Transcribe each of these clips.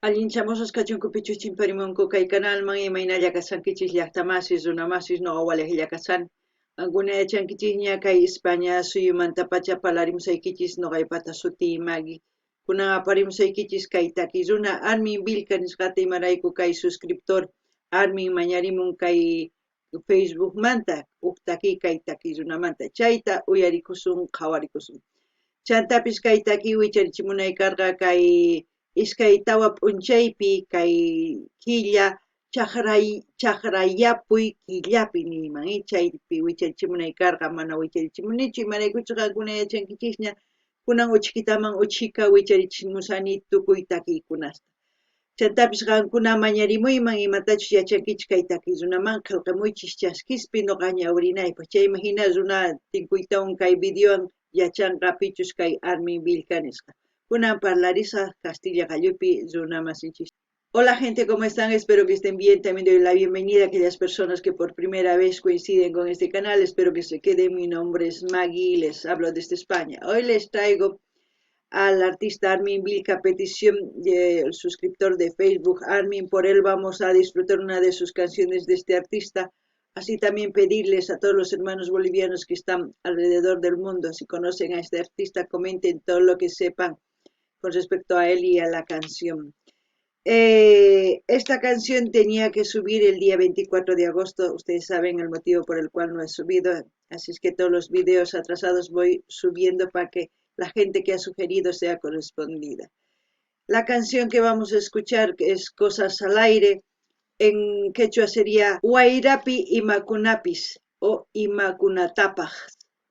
Allinchamusas kachunkupichus chimparimunku kay canalman imaynalla kasankichis llaqtamasis runamasis noqawalejilla kasan ankuna yachankichis ña kay España suyumanta pacha palarimsaykichis noqaypata suti imagi kunan aparimsaykichis kay taki runa Armin Vilca nisqata imarayku kay suscriptor Armin mañarimun kay Facebook manta uktaki kay taki runamanta chayta uyarikusun qhawarikusun chantapis kay taki wicharichimunay karqa kay iskay tawa p'unchaypi kay killa chaqrayapuy killapi niyman chaypi wicharichimunay karqa mana wicharichimunichu imaraykuchus qankuna yachankichisña kunan uchkitaman uchika wicharichimusani tukuy takiykunasta chantapis qankuna mañarimuyman imatachus yachankichis kay takiy runaman qillqamuychis chaskispi noqa ñawrinaypaq chayman hina runa tinkuytawan kay videowan yachanqa pichus kay Armin Vilca nisqa kunan parlarisqa Castilla Gallupi runa masinchis. Hola gente, ¿cómo están? Espero que estén bien. También doy la bienvenida a aquellas personas que por primera vez coinciden con este canal. Espero que se queden. Mi nombre es Maggie y les hablo desde España. Hoy les traigo al artista Armin Vilca, petición del suscriptor de Facebook Armin. Por él vamos a disfrutar una de sus canciones de este artista. Así también pedirles a todos los hermanos bolivianos que están alrededor del mundo, si conocen a este artista, comenten todo lo que sepan con respecto a él y a la canción. Esta canción tenía que subir el día 24 de agosto, ustedes saben el motivo por el cual no he subido, así es que todos los videos atrasados voy subiendo para que la gente que ha sugerido sea correspondida. La canción que vamos a escuchar es Cosas al Aire, en quechua sería Huayrapi Imacunapis o Imacunatapaj,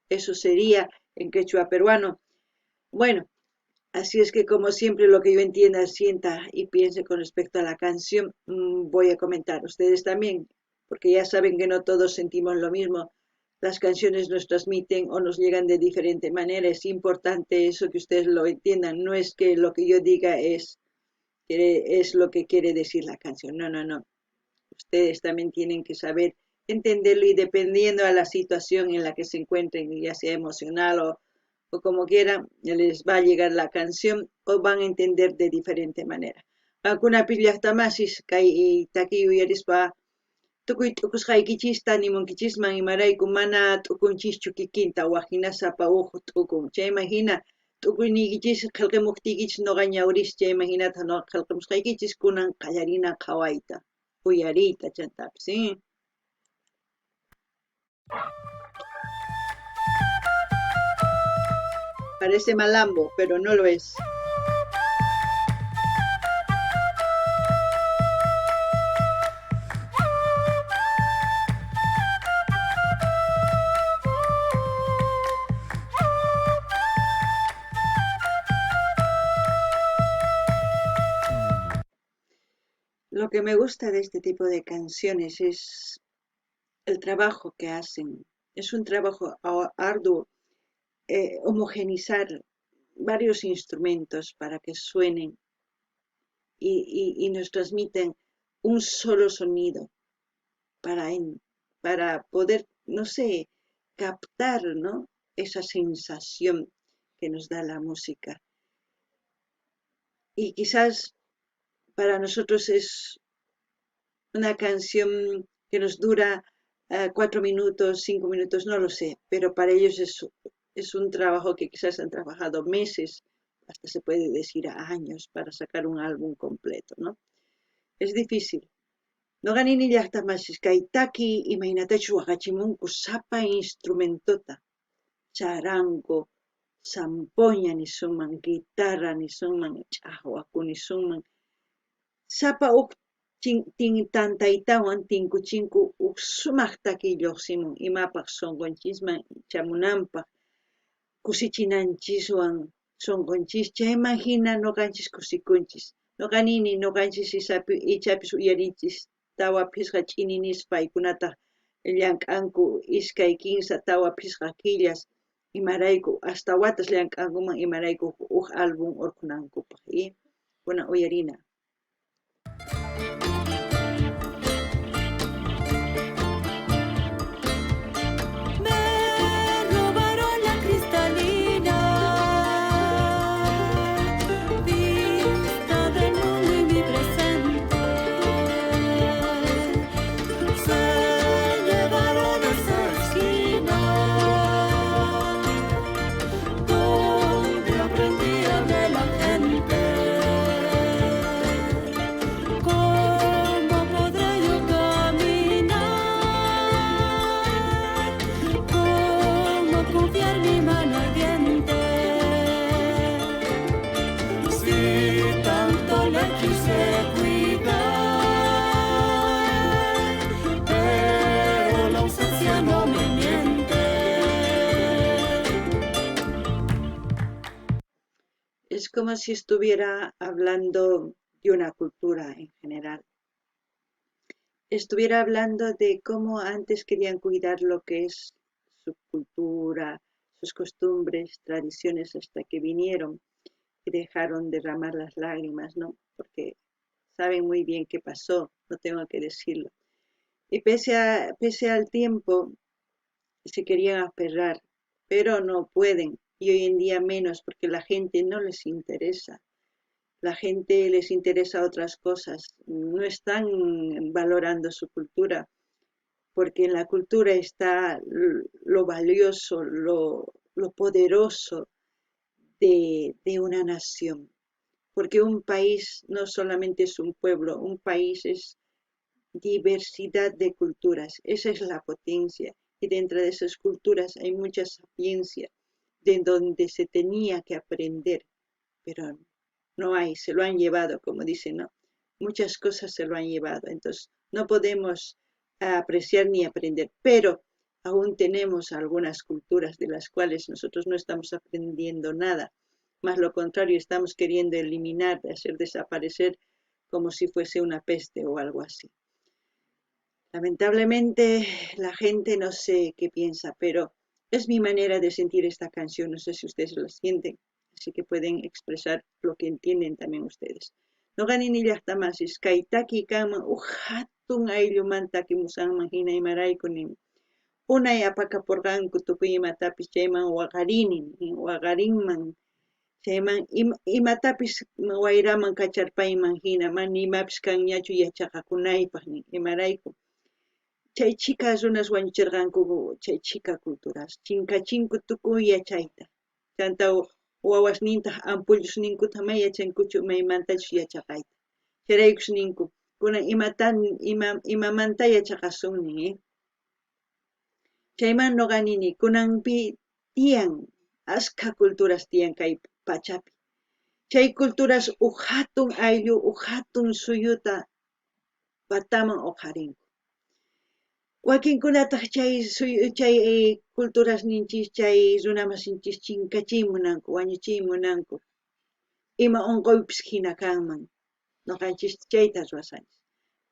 eso sería en quechua peruano. Bueno, así es que como siempre lo que yo entienda, sienta y piense con respecto a la canción, voy a comentar. Ustedes también, porque ya saben que no todos sentimos lo mismo. Las canciones nos transmiten o nos llegan de diferente manera. Es importante eso que ustedes lo entiendan. No es que lo que yo diga es lo que quiere decir la canción. No, no, no. Ustedes también tienen que saber entenderlo y dependiendo a la situación en la que se encuentren, ya sea emocional o como quieran, les va a llegar la canción o van a entender de diferente manera. Alguna pillastamasis kay taki uyarispa tukuy tukusqaykichista nimunkichisman imarayku mana t'ukunchischu kikinta wajinasapa t'ukun chayman hina t'ukuynikichis qillqimuptikichis noqa ñawris chayman hinata noqa qillqimusqaykichis kunan qallarina qhawayta uyariyta chantapis, ¿sí? Parece malambo, pero no lo es. Lo que me gusta de este tipo de canciones es el trabajo que hacen. Es un trabajo arduo. Homogenizar varios instrumentos para que suenen y nos transmiten un solo sonido para poder, no sé, captar, ¿no?, esa sensación que nos da la música. Y quizás para nosotros es una canción que nos dura 4 minutos, 5 minutos, no lo sé, pero para ellos es un trabajo que quizás han trabajado meses, hasta se puede decir años, para sacar un álbum completo, ¿no? Es difícil. No ganini llaqtamasis kay taki imaynatachu waqachimunku sapa instrumentota, charango, zampoña nisunman, guitarra nisunman, ch'aqwaku nisunman, sapa tantaytawan tinkuchinku sumaq taki lluqsimun imapaq sonqonchisman chamunanpaq kusichinanchiswan sonqonchis chayman hina noqanchis kusikunchis noqanini noqanchis ichapis uyarinchis tawa phisqa ch'ini nispa paykunata llank'anku iskay kinsa tawa phisqa killas imarayku hasta watas llank'ankuman imarayku álbum urqunankupaq kunan uyarina. como si estuviera hablando de una cultura en general. Estuviera hablando de cómo antes querían cuidar lo que es su cultura, sus costumbres, tradiciones, hasta que vinieron y dejaron derramar las lágrimas, ¿no? Porque saben muy bien qué pasó, no tengo que decirlo. Y pese al tiempo, se querían aferrar, pero no pueden, y hoy en día menos, porque la gente no les interesa. La gente les interesa otras cosas, no están valorando su cultura, porque en la cultura está lo valioso, lo poderoso de una nación. Porque un país no solamente es un pueblo, un país es diversidad de culturas, esa es la potencia. Y dentro de esas culturas hay mucha sapiencia, de donde se tenía que aprender, pero no hay, se lo han llevado, como dicen, ¿no? Muchas cosas se lo han llevado, entonces no podemos apreciar ni aprender, pero aún tenemos algunas culturas de las cuales nosotros no estamos aprendiendo nada, más lo contrario, estamos queriendo eliminar, hacer desaparecer como si fuese una peste o algo así. Lamentablemente la gente no sé qué piensa, pero es mi manera de sentir esta canción, no sé si ustedes la sienten, así que pueden expresar lo que entienden también ustedes. No ganin illahtamas, kaitaki kama hatun ayllumanta musanman hina imaraykunim. Unay apakaporqanku tukuy imatapis chayman waqarinman. Chayman imatapis wayraman kacharpayman hina mana imapis kanñachu yachaqakunaypaq imarayku. Chay chika runas wañuchirqanku chay chika culturas. Chinkachinku tukuy yachayta. Chanta wawasnintaq ampullusninkuta may yachankuchu maymantachu yachaqayta. Chayraykush ninku kunan imamanta yachaqasunni. Chayman noqanini kunanpi tiyan ashka culturas tiyan kay pachapi. Chay culturas hatun ayllu hatun suyuta pataman uqarinku. Wakinkunataq chay culturas ninchis chay runamasinchis chinkachiymunanku, wañuchiymunanku. Ima unquypis hina kanman. Noqanchis chayta ruwasanchis.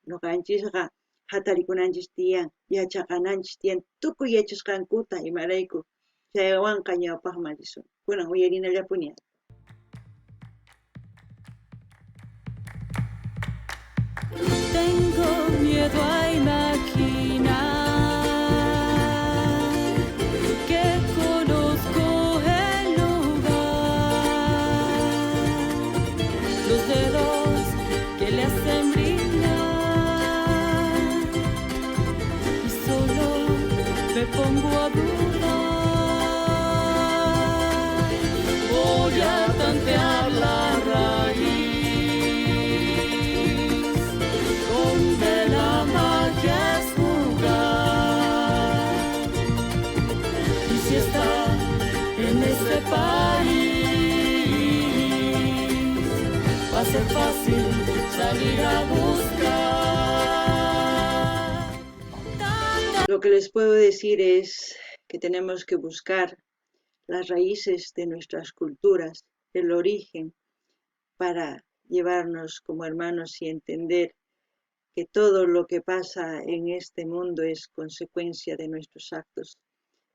Noqanchisqa hatarikunanchis tiyan, yachaqananchis tiyan, tukuy yachasqankuta imarayku chaywanqa ñawpaqman risun. Kunan uyarinallapuni. Tengo miedo a imaginar que conozco el lugar, los dedos que le hacen brillar y solo me pongo a dudar. Voy a tantear la raíz país, va a ser fácil salir a buscar. Lo que les puedo decir es que tenemos que buscar las raíces de nuestras culturas, el origen, para llevarnos como hermanos y entender que todo lo que pasa en este mundo es consecuencia de nuestros actos,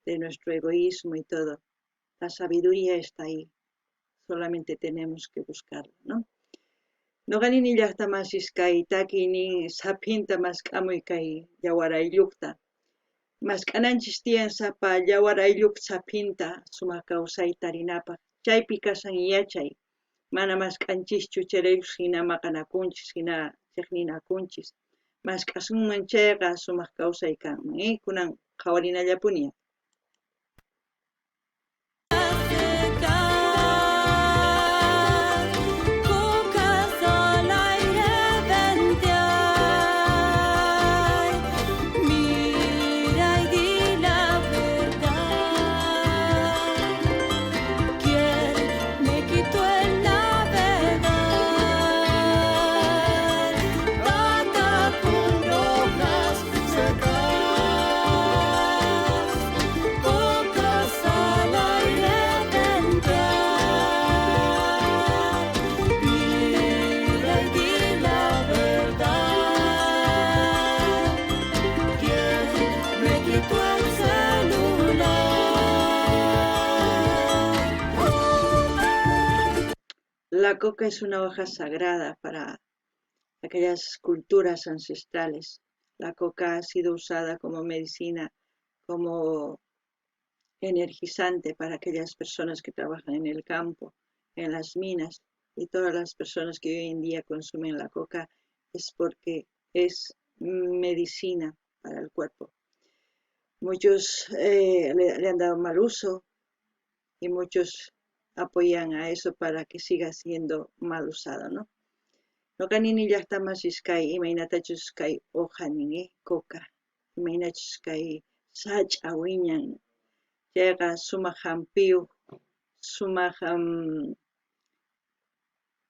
de nuestro egoísmo y todo. La sabiduría está ahí, solamente tenemos que buscarla, ¿no? Noqanini llaqtamasis kay takinin sapinta mask'amuy kay yawarayllukta. Mask'ananchis tiyan sapa yawaraylluk sapinta sumaq kawsayta rinapaq. Chaypi kasan yachay. Mana mask'anchischu chayraykus hina maqanakunchis, hina chiqninakunchis. Mask'asunman chayqa sumaq kawsay kanman, kunan qawarinallapuña. La coca es una hoja sagrada para aquellas culturas ancestrales. La coca ha sido usada como medicina, como energizante para aquellas personas que trabajan en el campo, en las minas, y todas las personas que hoy en día consumen la coca es porque es medicina para el cuerpo. Muchos le han dado mal uso y muchos apoyan a eso para que siga siendo mal usado, ¿no? Noqanini llaqtamasishkay imaynatachus kay hoja nini coca, imaynachus kay sach'a wiñan, chayqa sumaq hampiyuq, sumaq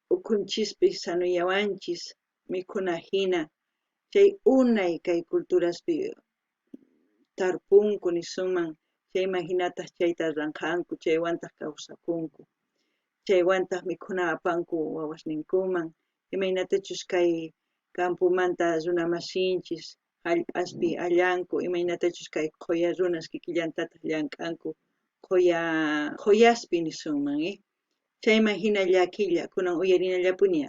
ukunchispis sanuyawanchis, mikhuna hina, chay unay kay culturaspi tarpunku nisunman, chayman hinataq chayta ranqanku, chaywantaq kawsakunku, chaywantaq mikhuna apanku wawasninkuman, imaynatachus kay campumanta runa masinchis hallp'aspi allanku, imaynatachus kay quya runas kikillantataq llank'anku, quyaspi nisunman, chayman hina llakilla, kunan uyarinallapuña.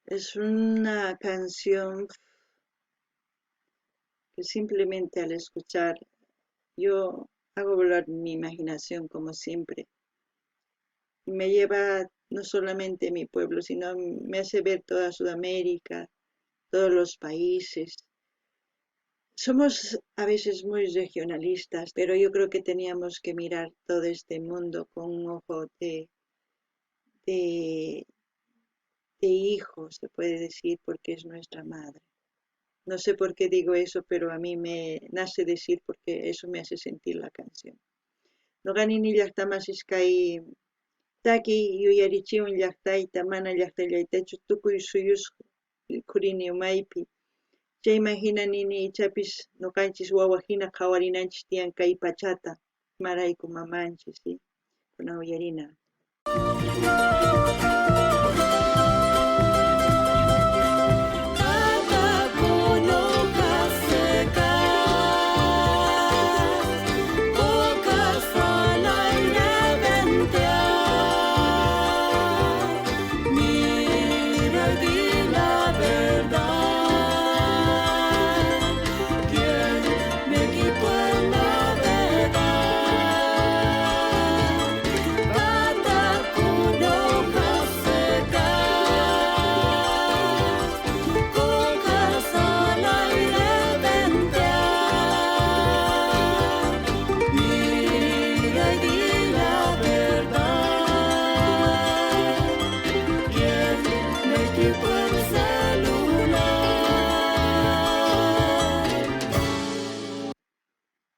Es una canción que simplemente al escuchar yo hago volar mi imaginación como siempre. Me lleva no solamente a mi pueblo, sino me hace ver toda Sudamérica, todos los países. Somos a veces muy regionalistas, pero yo creo que teníamos que mirar todo este mundo con un ojo de hijo, se puede decir, porque es nuestra madre. No sé por qué digo eso, pero a mí me nace decir porque eso me hace sentir la canción. Noqanini llaqtamashishkay taki yuyarichiwan llaqtayta mana llaqtallaytachu tukuy suyusqa khurini umaypi. Chayman hina nini ichapis noqanchis wawa hina qhawarinanchis tiyan kay pachata, imarayku mamanchis, kunan uyarina.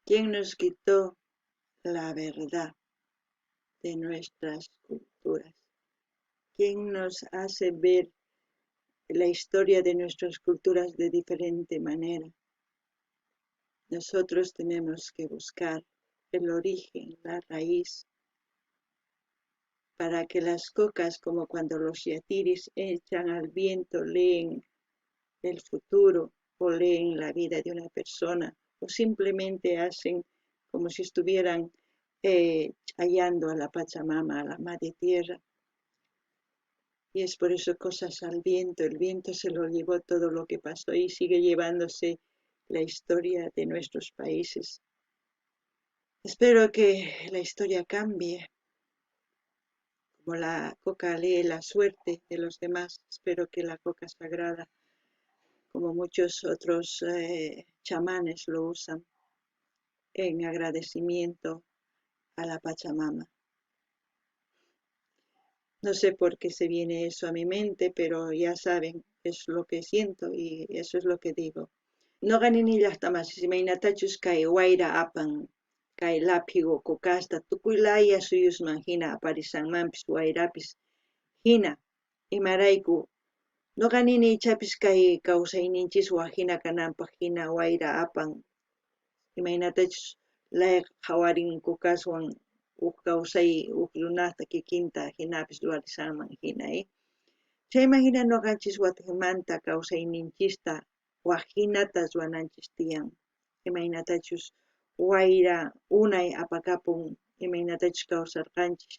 ¿Quién nos quitó la verdad de nuestras culturas? ¿Quién nos hace ver la historia de nuestras culturas de diferente manera? Nosotros tenemos que buscar el origen, la raíz, para que las cocas, como cuando los yatiris echan al viento, leen el futuro o leen la vida de una persona, o simplemente hacen como si estuvieran hallando a la Pachamama, a la Madre Tierra. Y es por eso cosas al viento. El viento se lo llevó todo lo que pasó y sigue llevándose la historia de nuestros países. Espero que la historia cambie. Como la coca lee la suerte de los demás, espero que la coca sagrada, como muchos otros chamanes lo usan, en agradecimiento a la Pachamama. No sé por qué se viene eso a mi mente, pero ya saben, es lo que siento y eso es lo que digo. No ganini llaqtamas imaynatachus kay wayra apan kay lapigo kukasta tukuylaya suyusman hina aparisanmanpis wayrapis hina imarayku noqanini ichapis kay kawsayninchiswan hina kananpaq hina wayra apan imaynatachus layaq hawarin kukaswan uk kawsay uk runata kikinta hinapis ruwarisanman hina chayman hina noqanchis Guatemanta kawsayninchista waqhinata ruwananchis tiyan imaynatachus wayra unay apakapun imaynatachus kawsarqanchis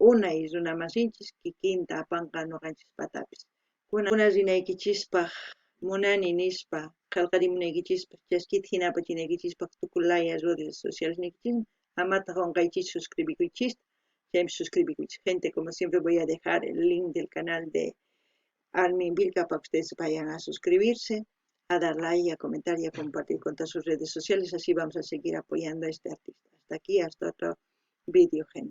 unay runamasinchis kikinta apanqa noqanchis patapis kuna rinaykichispaq munani nispa qillqarimunaykichispaq chaskita hinapachinaykichispaq tukuylaya redes sociales niykichismi amata qunqaychis suscribikuychista chaymi suscribikuychis gente como siempre voy a dejar el link del canal de Armin Vilca para que ustedes vayan a suscribirse, a dar like, a comentar y a compartir con todas sus redes sociales. Así vamos a seguir apoyando a este artista. Hasta aquí, hasta otro vídeo, gente.